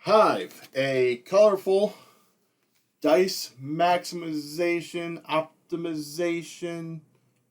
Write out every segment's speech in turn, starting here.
Hive, a colorful dice maximization, optimization,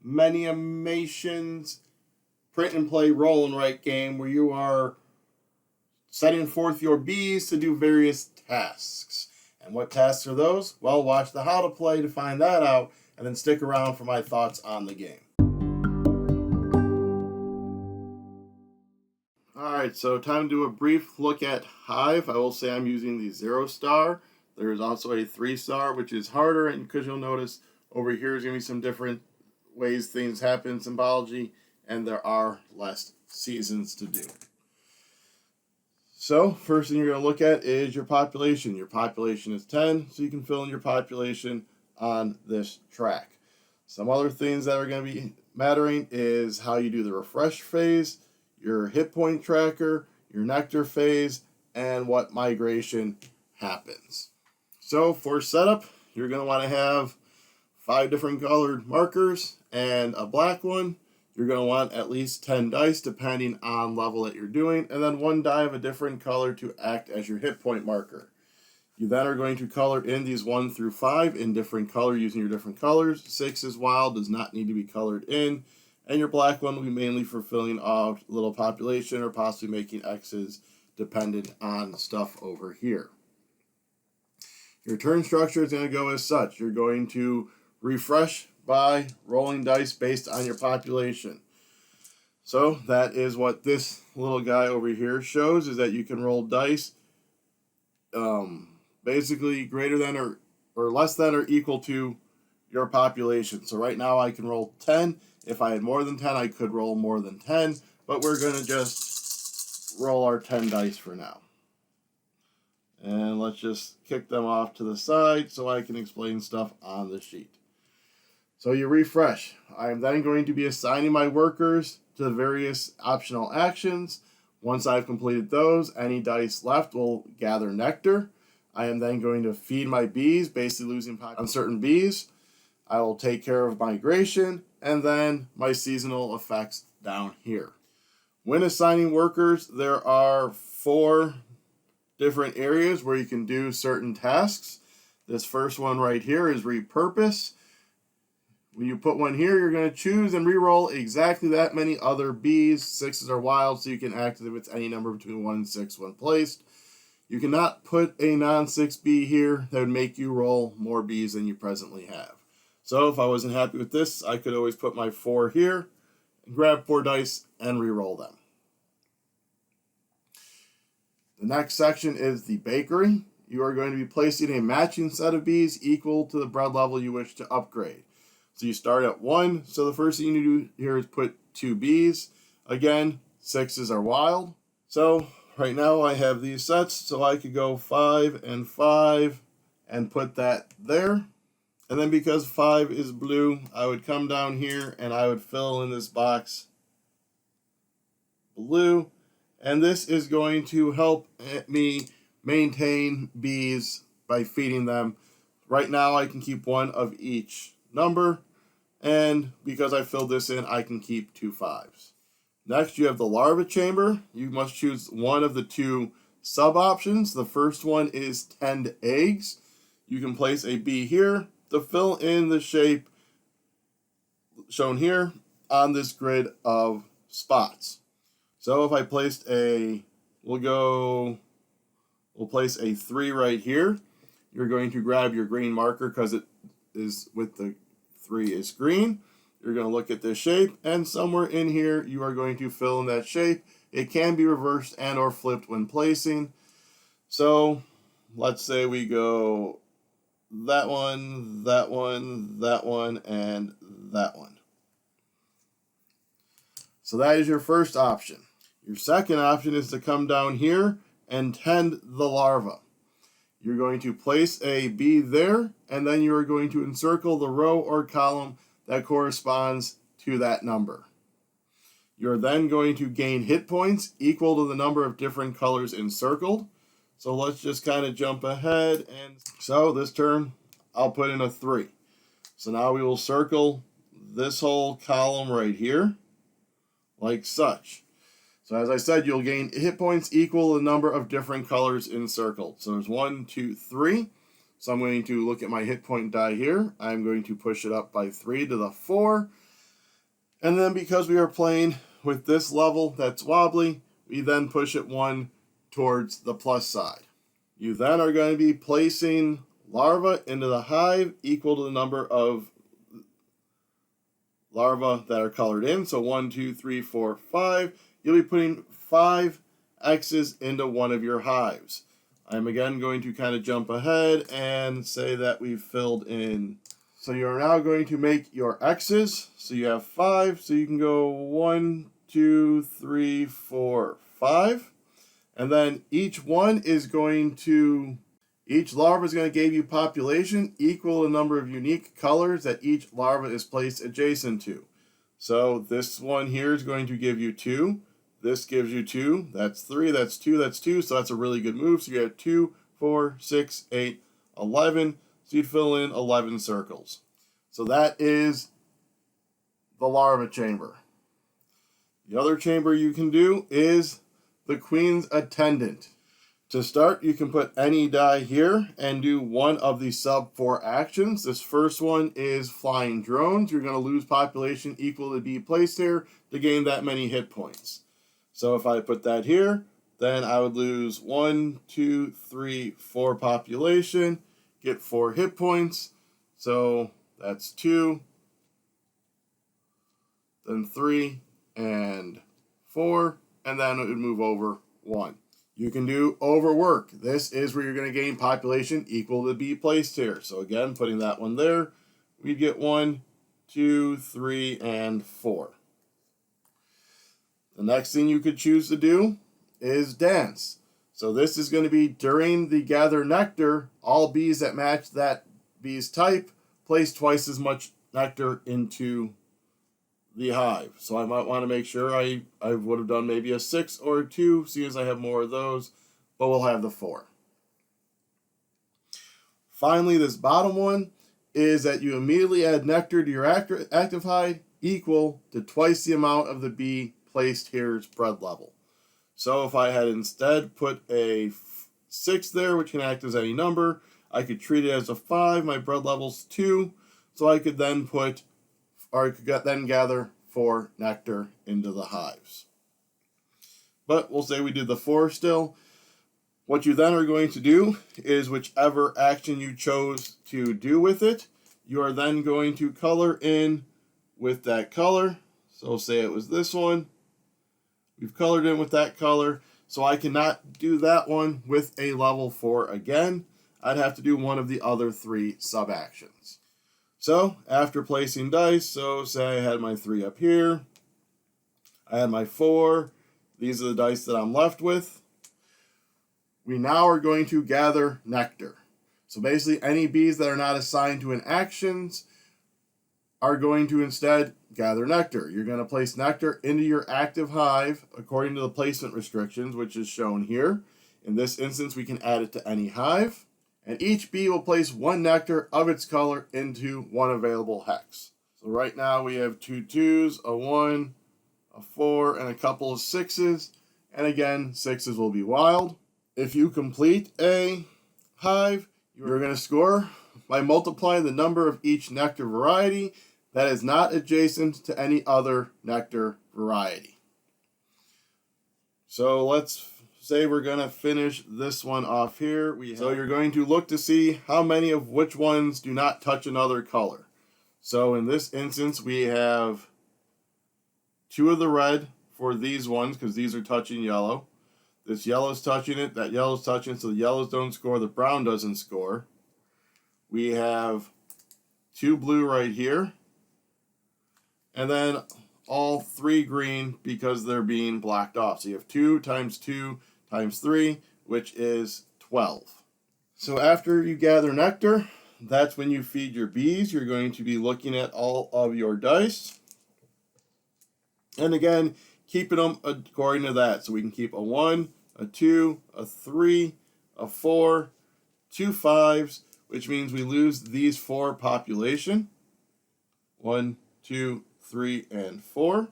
many animations, print and play roll and write game where you are setting forth your bees to do various tasks. And what tasks are those? Well, watch the how to play to find that out, and then stick around for my thoughts on the game. Alright, so time to do a brief look at Hive. I will say I'm using the 0-star. There's also a 3-star, which is harder, and because you'll notice over here is going to be some different ways things happen in symbology, and there are less seasons to do. So, first thing you're going to look at is your population. Your population is 10, so you can fill in your population on this track. Some other things that are going to be mattering is how you do the refresh phase, your hit point tracker, your nectar phase, and what migration happens. So for setup, you're going to want to have 5 different colored markers and a black one. You're going to want at least 10 dice depending on level that you're doing, and then 1 die of a different color to act as your hit point marker. You then are going to color in these 1 through 5 in different color using your different colors. 6 is wild, does not need to be colored in. And your black one will be mainly for filling out little population or possibly making X's dependent on stuff over here. Your turn structure is going to go as such. You're going to refresh by rolling dice based on your population. So that is what this little guy over here shows, is that you can roll dice basically greater than or less than or equal to your population. So right now I can roll 10. If I had more than 10, I could roll more than 10, but we're going to just roll our 10 dice for now. And let's just kick them off to the side so I can explain stuff on the sheet. So you refresh. I am then going to be assigning my workers to the various optional actions. Once I've completed those, any dice left will gather nectar. I am then going to feed my bees, basically losing on certain bees. I will take care of migration, and then my seasonal effects down here. When assigning workers, there are 4 different areas where you can do certain tasks. This first one right here is Repurpose. When you put one here, you're going to choose and reroll exactly that many other bees. 6s are wild, so you can activate with any number between 1 and 6 when placed. You cannot put a non-6 bee here. That would make you roll more bees than you presently have. So if I wasn't happy with this, I could always put my 4 here, and grab 4 dice, and re-roll them. The next section is the bakery. You are going to be placing a matching set of bees equal to the bread level you wish to upgrade. So you start at 1, so the first thing you do here is put 2 bees. Again, 6s are wild. So right now I have these sets, so I could go 5 and 5 and put that there. And then because 5 is blue, I would come down here and I would fill in this box blue. And this is going to help me maintain bees by feeding them. Right now I can keep 1 of each number. And because I filled this in, I can keep 2 5s. Next, you have the Larva Chamber. You must choose one of the 2 sub-options. The first one is tend eggs. You can place a bee here to fill in the shape shown here on this grid of spots. So if I placed we'll place a 3 right here. You're going to grab your green marker because it is with the 3 is green. You're going to look at this shape, and somewhere in here you are going to fill in that shape. It can be reversed and or flipped when placing. So let's say we go that one, that one, that one, and that one. So that is your first option. Your second option is to come down here and tend the larva. You're going to place a bee there, and then you are going to encircle the row or column that corresponds to that number. You're then going to gain hit points equal to the number of different colors encircled. So let's just kind of jump ahead. And so this turn, I'll put in a 3. So now we will circle this whole column right here, like such. So as I said, you'll gain hit points equal the number of different colors encircled. So there's 1, 2, 3. So I'm going to look at my hit point die here. I'm going to push it up by 3 to the 4. And then because we are playing with this level that's wobbly, we then push it 1 towards the plus side. You then are going to be placing larvae into the hive equal to the number of larvae that are colored in. So 1, 2, 3, 4, 5. You'll be putting 5 X's into one of your hives. I'm again going to kind of jump ahead and say that we've filled in. So you're now going to make your X's. So you have 5. So you can go 1, 2, 3, 4, 5. And then each larva is going to give you population equal the number of unique colors that each larva is placed adjacent to. So this one here is going to give you 2. This gives you 2. That's 3. That's 2. That's 2. So that's a really good move. So you have 2, 4, 6, 8, 11. So you'd fill in 11 circles. So that is the larva chamber. The other chamber you can do is the Queen's Attendant. To start, you can put any die here and do one of the sub 4 actions. This first one is flying drones. You're going to lose population equal to be placed here to gain that many hit points. So if I put that here, then I would lose 1, 2, 3, 4 population, get 4 hit points. So that's 2, then 3, and 4, and then it would move over 1. You can do overwork. This is where you're going to gain population equal to be placed here. So again, putting that one there, we'd get 1, 2, 3, and 4. The next thing you could choose to do is dance. So this is going to be during the gather nectar, all bees that match that bee's type place twice as much nectar into the hive. So I might want to make sure I would have done maybe a 6 or a 2, seeing as I have more of those, but we'll have the 4. Finally, this bottom one is that you immediately add nectar to your active hive equal to twice the amount of the bee placed here's bread level. So if I had instead put a 6 there, which can act as any number, I could treat it as a 5. My bread level's 2, so I could then gather 4 nectar into the hives. But we'll say we did the 4 still. What you then are going to do is whichever action you chose to do with it, you are then going to color in with that color. So say it was this one. We've colored in with that color. So I cannot do that one with a level 4 again. I'd have to do one of the other 3 sub-actions. So after placing dice, so say I had my 3 up here. I had my 4. These are the dice that I'm left with. We now are going to gather nectar. So basically any bees that are not assigned to an actions are going to instead gather nectar. You're going to place nectar into your active hive according to the placement restrictions, which is shown here. In this instance, we can add it to any hive. And each bee will place 1 nectar of its color into 1 available hex. So right now we have 2 2s, a 1, a 4, and a couple of 6s. And again, 6s will be wild. If you complete a hive, you're going to score by multiplying the number of each nectar variety that is not adjacent to any other nectar variety. So let's say we're going to finish this one off here. So you're going to look to see how many of which ones do not touch another color. So in this instance, we have 2 of the red for these ones because these are touching yellow. This yellow's touching it, that yellow's touching it, so the yellows don't score, the brown doesn't score. We have 2 blue right here. And then all 3 green because they're being blocked off. So you have 2 times 2 times 3, which is 12. So after you gather nectar, that's when you feed your bees. You're going to be looking at all of your dice. And again, keeping them according to that. So we can keep a 1, a 2, a 3, a 4, 2 5s, which means we lose these 4 population. 1, 2, 3, and 4.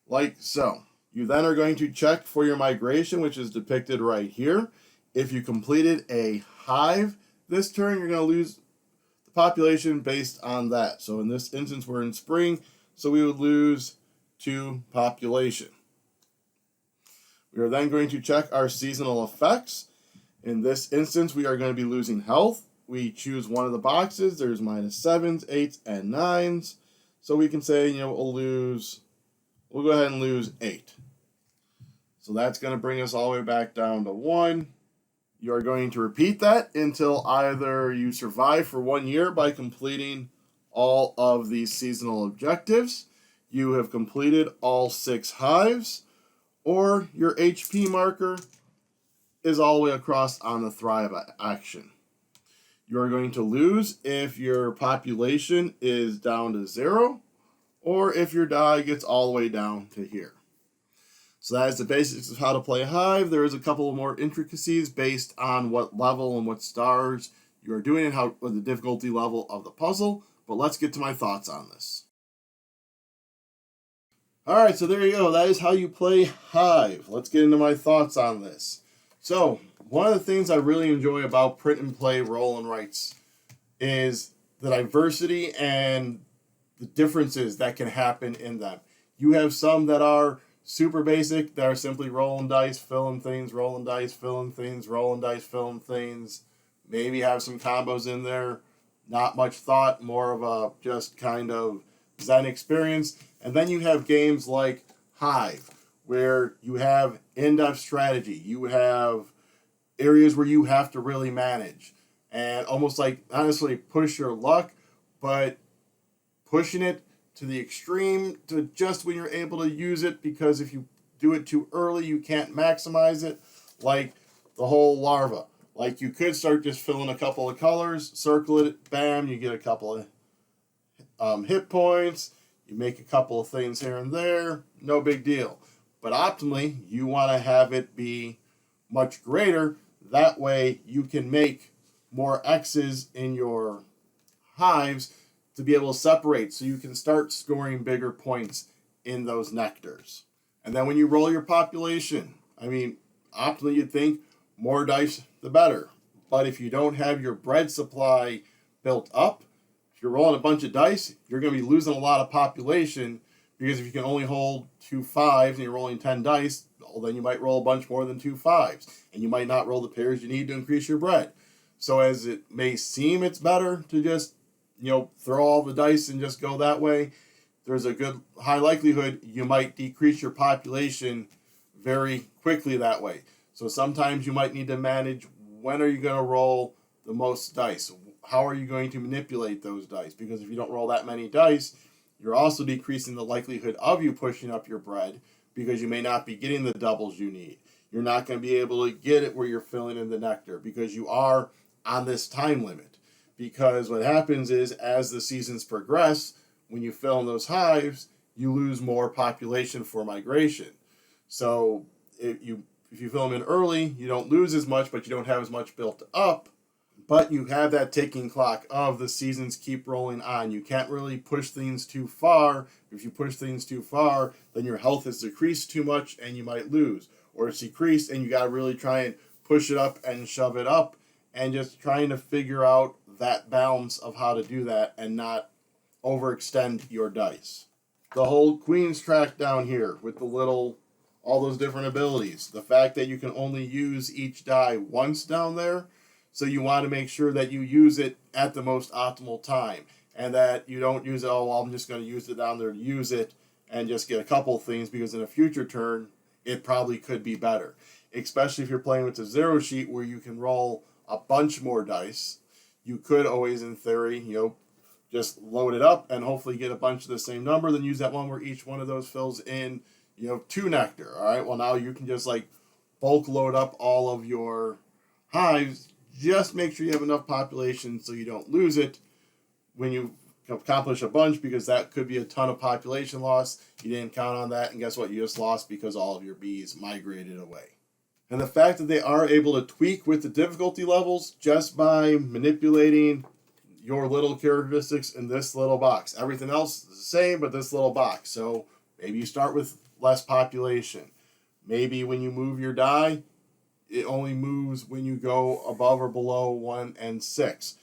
Like so. You then are going to check for your migration, which is depicted right here. If you completed a hive this turn, you're going to lose the population based on that. So in this instance, we're in spring, so we would lose 2 population. We are then going to check our seasonal effects. In this instance, we are going to be losing health. We choose one of the boxes. There's -7s, 8s, and 9s. So we can say, we'll go ahead and lose 8. So that's going to bring us all the way back down to 1. You are going to repeat that until either you survive for 1 year by completing all of these seasonal objectives, you have completed all 6 hives, or your HP marker is all the way across on the Thrive action. You are going to lose if your population is down to 0, or if your die gets all the way down to here. So that is the basics of how to play Hive. There is a couple of more intricacies based on what level and what stars you are doing and what the difficulty level of the puzzle. But let's get to my thoughts on this. Alright, so there you go. That is how you play Hive. Let's get into my thoughts on this. So, one of the things I really enjoy about print and play roll and writes is the diversity and the differences that can happen in them. You have some that are super basic, that are simply rolling dice, filling things, rolling dice, filling things, rolling dice, filling things. Maybe have some combos in there. Not much thought, more of a just kind of Zen experience. And then you have games like Hive, where you have in-depth strategy. You have areas where you have to really manage. And almost like, not necessarily push your luck, but pushing it to the extreme to just when you're able to use it, because if you do it too early, you can't maximize it, like the whole larva. Like, you could start just filling a couple of colors, circle it, bam, you get a couple of hit points, you make a couple of things here and there, no big deal. But optimally, you want to have it be much greater. That way you can make more X's in your hives to be able to separate, so you can start scoring bigger points in those nectars. And then when you roll your population, optimally you'd think more dice the better. But if you don't have your bread supply built up, if you're rolling a bunch of dice, you're going to be losing a lot of population, because if you can only hold 2 5s and you're rolling 10 dice, well, then you might roll a bunch more than 2 5s, and you might not roll the pairs you need to increase your bread. So as it may seem, it's better to just throw all the dice and just go that way. There's a good high likelihood you might decrease your population very quickly that way. So sometimes you might need to manage, when are you going to roll the most dice? How are you going to manipulate those dice? Because if you don't roll that many dice, you're also decreasing the likelihood of you pushing up your bread, because you may not be getting the doubles you need. You're not going to be able to get it where you're filling in the nectar, because you are on this time limit. Because what happens is, as the seasons progress, when you fill in those hives, you lose more population for migration. So if you fill them in early, you don't lose as much, but you don't have as much built up. But you have that ticking clock of the seasons keep rolling on. You can't really push things too far. If you push things too far, then your health is decreased too much and you might lose. Or it's decreased and you got to really try and push it up and shove it up, and just trying to figure out that balance of how to do that and not overextend your dice. The whole Queen's track down here with all those different abilities. The fact that you can only use each die once down there, so you want to make sure that you use it at the most optimal time, and that you don't use it, I'm just going to use it down there to use it and just get a couple things, because in a future turn, it probably could be better. Especially if you're playing with the 0 sheet, where you can roll a bunch more dice. You could always, in theory, just load it up and hopefully get a bunch of the same number, then use that one where each one of those fills in, 2 nectar. All right, well, now you can just bulk load up all of your hives. Just make sure you have enough population so you don't lose it when you accomplish a bunch, because that could be a ton of population loss. You didn't count on that, and guess what? You just lost because all of your bees migrated away. And the fact that they are able to tweak with the difficulty levels just by manipulating your little characteristics in this little box. Everything else is the same, but this little box. So maybe you start with less population. Maybe when you move your die, it only moves when you go above or below 1 and 6.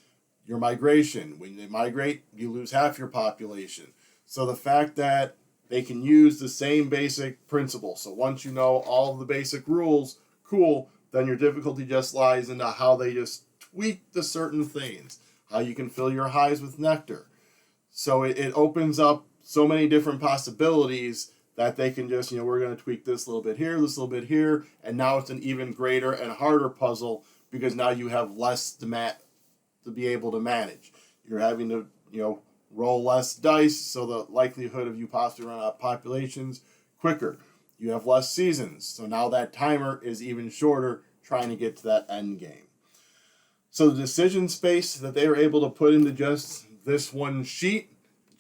Your migration, when they migrate, you lose half your population. So the fact that they can use the same basic principle. So once you know all of the basic rules, cool, then your difficulty just lies into how they just tweak the certain things. How you can fill your hives with nectar. So it opens up so many different possibilities that they can just, we're going to tweak this little bit here, this little bit here, and now it's an even greater and harder puzzle because now you have less to be able to manage. You're having to, roll less dice, so the likelihood of you possibly running out of populations quicker. You have less seasons, so now that timer is even shorter trying to get to that end game. So the decision space that they were able to put into just this one sheet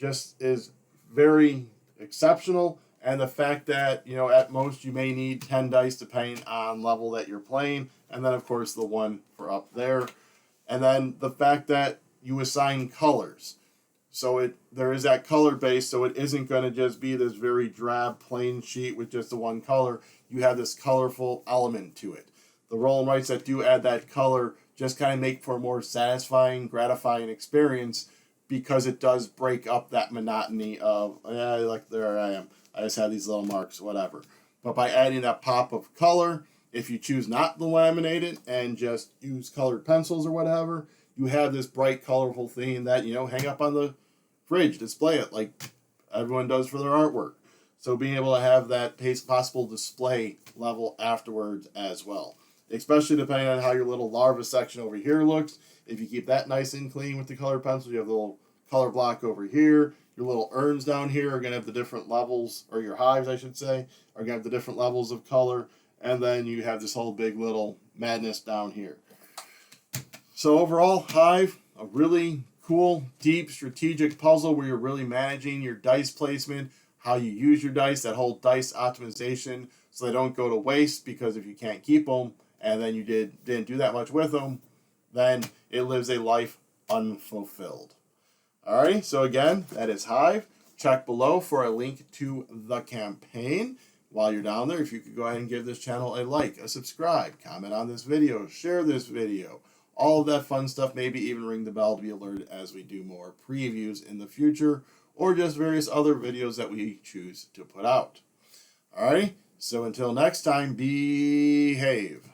just is very exceptional. And the fact that, at most you may need 10 dice depending on level that you're playing. And then, of course, the one for up there. And then the fact that you assign colors. So there is that color base, so it isn't going to just be this very drab, plain sheet with just the one color. You have this colorful element to it. The roll and writes that do add that color just kind of make for a more satisfying, gratifying experience because it does break up that monotony of, there I am. I just have these little marks, whatever. But by adding that pop of color, if you choose not to laminate it and just use colored pencils or whatever, you have this bright, colorful thing that, hang up on the fridge, display it like everyone does for their artwork. So being able to have that possible display level afterwards as well. Especially depending on how your little larva section over here looks. If you keep that nice and clean with the colored pencils, you have the little color block over here. Your little urns down here are going to have the different levels, or your hives, I should say, are going to have the different levels of color. And then you have this whole big little madness down here. So overall, Hive, a really cool, deep, strategic puzzle where you're really managing your dice placement, how you use your dice, that whole dice optimization so they don't go to waste, because if you can't keep them and then you didn't do that much with them, then it lives a life unfulfilled. Alright, so again, that is Hive. Check below for a link to the campaign. While you're down there, if you could go ahead and give this channel a like, a subscribe, comment on this video, share this video, all of that fun stuff, maybe even ring the bell to be alerted as we do more previews in the future, or just various other videos that we choose to put out. Alright, so until next time, behave.